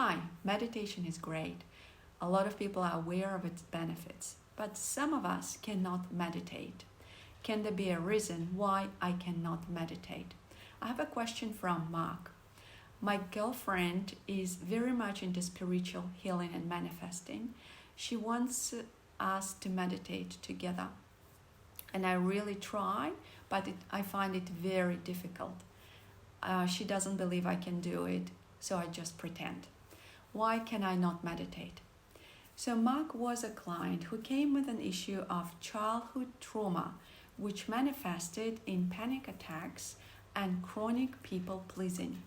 Hi, meditation is great. A lot of people are aware of its benefits, but some of us cannot meditate. Can there be a reason why I cannot meditate? I have a question from Mark. My girlfriend is very much into spiritual healing and manifesting. She wants us to meditate together. And I really try, but I find it very difficult. She doesn't believe I can do it, so I just pretend. Why can I not meditate? So Mark was a client who came with an issue of childhood trauma, which manifested in panic attacks and chronic people pleasing.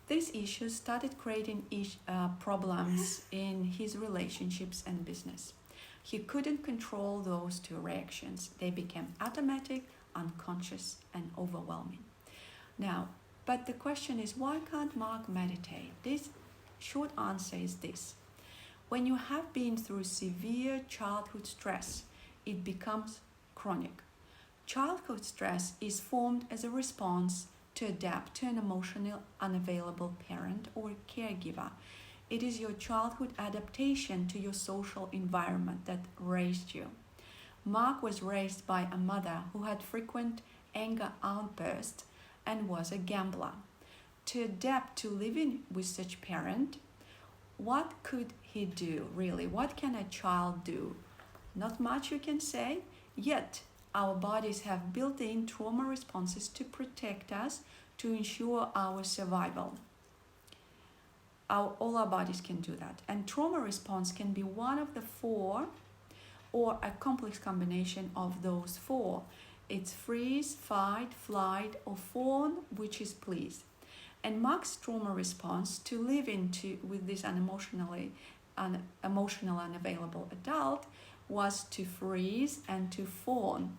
These issues started creating problems in his relationships and business. He couldn't control those two reactions. They became automatic, unconscious, and overwhelming. Now, but the question is, why can't Mark meditate? This short answer is this. When you have been through severe childhood stress, it becomes chronic. Childhood stress is formed as a response to adapt to an emotionally unavailable parent or caregiver. It is your childhood adaptation to your social environment that raised you. Mark was raised by a mother who had frequent anger outbursts and was a gambler. To adapt to living with such parent, what could he do really? What can a child do? Not much you can say, yet our bodies have built-in trauma responses to protect us, to ensure our survival. All our bodies can do that. And trauma response can be one of the four or a complex combination of those four. It's freeze, fight, flight, or fawn, which is please. And Mark's trauma response to live with this emotional unavailable adult was to freeze and to fawn.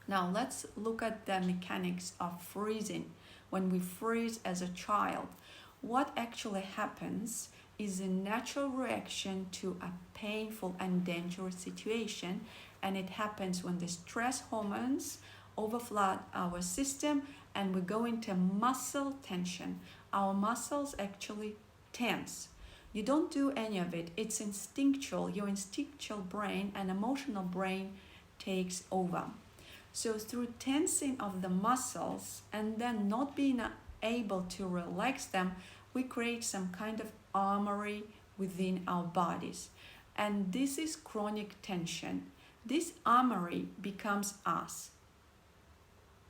Now let's look at the mechanics of freezing. When we freeze as a child, what actually happens is a natural reaction to a painful and dangerous situation, and it happens when the stress hormones overflood our system and we go into muscle tension. Our muscles actually tense. You don't do any of it. It's instinctual. Your instinctual brain and emotional brain takes over. So through tensing of the muscles and then not being able to relax them, we create some kind of armory within our bodies. And this is chronic tension. This armory becomes us.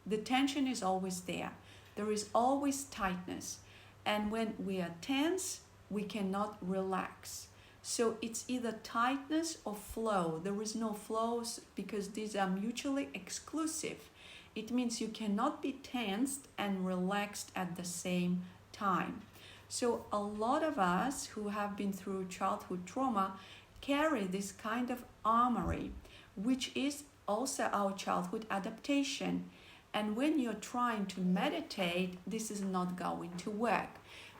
The tension is always there. There is always tightness. And when we are tense, we cannot relax. So it's either tightness or flow. There is no flows because these are mutually exclusive. It means you cannot be tensed and relaxed at the same time. So a lot of us who have been through childhood trauma carry this kind of armory, which is also our childhood adaptation. And when you're trying to meditate, this is not going to work.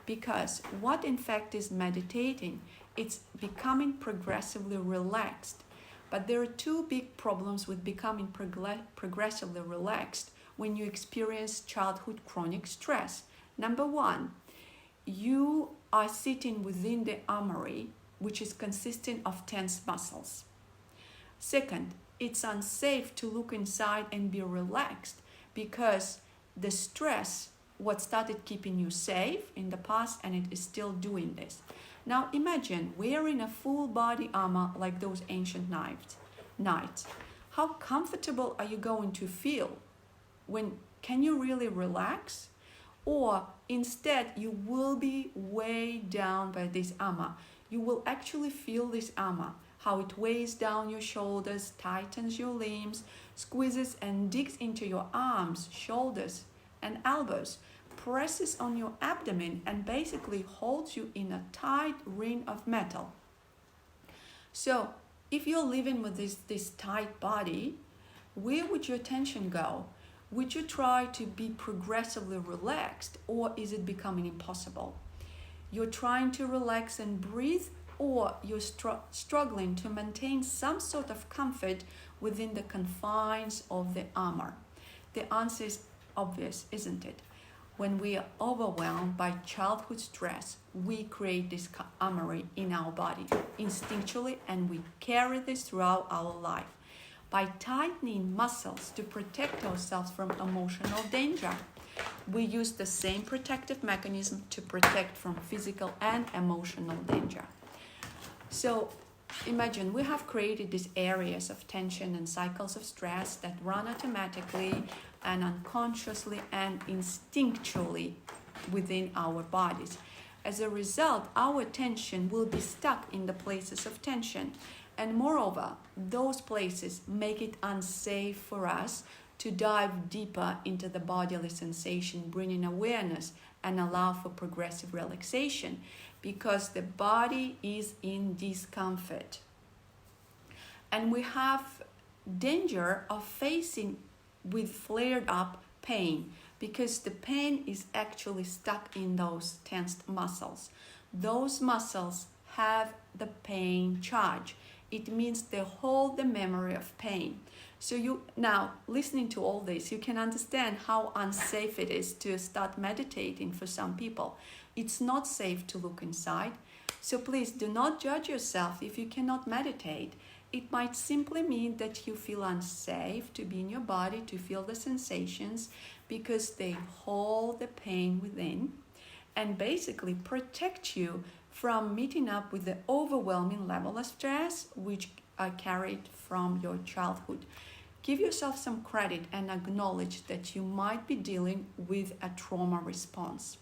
Because what in fact is meditating? It's becoming progressively relaxed. But there are two big problems with becoming progressively relaxed when you experience childhood chronic stress. Number one, you are sitting within the armory, which is consisting of tense muscles. Second, it's unsafe to look inside and be relaxed because the stress, what started keeping you safe in the past, and it is still doing this. Now imagine wearing a full body armor like those ancient knights. How comfortable are you going to feel? Can you really relax? Or instead you will be weighed down by this armor. You will actually feel this armor, how it weighs down your shoulders, tightens your limbs, squeezes and digs into your arms, shoulders, and elbows, presses on your abdomen, and basically holds you in a tight ring of metal. So if you're living with this tight body, where would your attention go? Would you try to be progressively relaxed, or is it becoming impossible? You're trying to relax and breathe, or you're struggling to maintain some sort of comfort within the confines of the armor? The answer is obvious, isn't it? when we are overwhelmed by childhood stress, we create this armory in our body instinctually, and we carry this throughout our life by tightening muscles to protect ourselves from emotional danger. We use the same protective mechanism to protect from physical and emotional danger. So imagine we have created these areas of tension and cycles of stress that run automatically and unconsciously and instinctually within our bodies. As a result, our attention will be stuck in the places of tension. And moreover, those places make it unsafe for us to dive deeper into the bodily sensation, bringing awareness and allow for progressive relaxation, because the body is in discomfort. And we have danger of facing with flared up pain, because the pain is actually stuck in those tensed muscles. Those muscles have the pain charge. It means they hold the memory of pain. So you now, listening to all this, you can understand how unsafe it is to start meditating for some people. It's not safe to look inside. So please do not judge yourself if you cannot meditate. It might simply mean that you feel unsafe to be in your body, to feel the sensations, because they hold the pain within and basically protect you from meeting up with the overwhelming level of stress which are carried from your childhood. Give yourself some credit and acknowledge that you might be dealing with a trauma response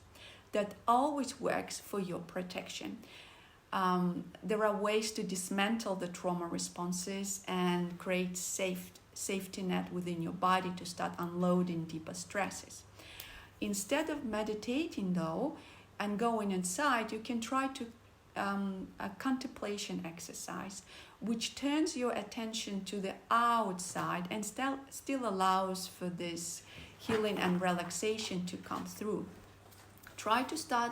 that always works for your protection. There are ways to dismantle the trauma responses and create safety net within your body to start unloading deeper stresses. Instead of meditating though and going inside, you can try to a contemplation exercise which turns your attention to the outside and still allows for this healing and relaxation to come through. Try to start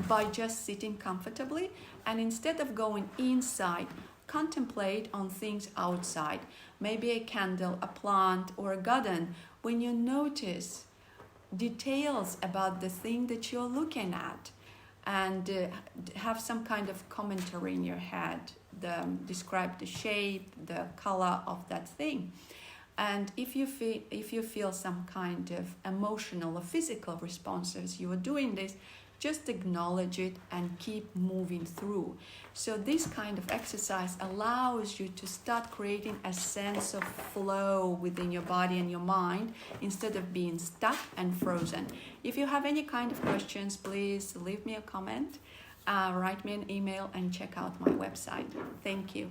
by just sitting comfortably, and instead of going inside, contemplate on things outside, maybe a candle, a plant, or a garden. When you notice details about the thing that you're looking at, and have some kind of commentary in your head, describe the shape, the color of that thing. And if you feel some kind of emotional or physical responses, you are doing this, just acknowledge it and keep moving through. So this kind of exercise allows you to start creating a sense of flow within your body and your mind instead of being stuck and frozen. If you have any kind of questions, please leave me a comment, write me an email, and check out my website. Thank you.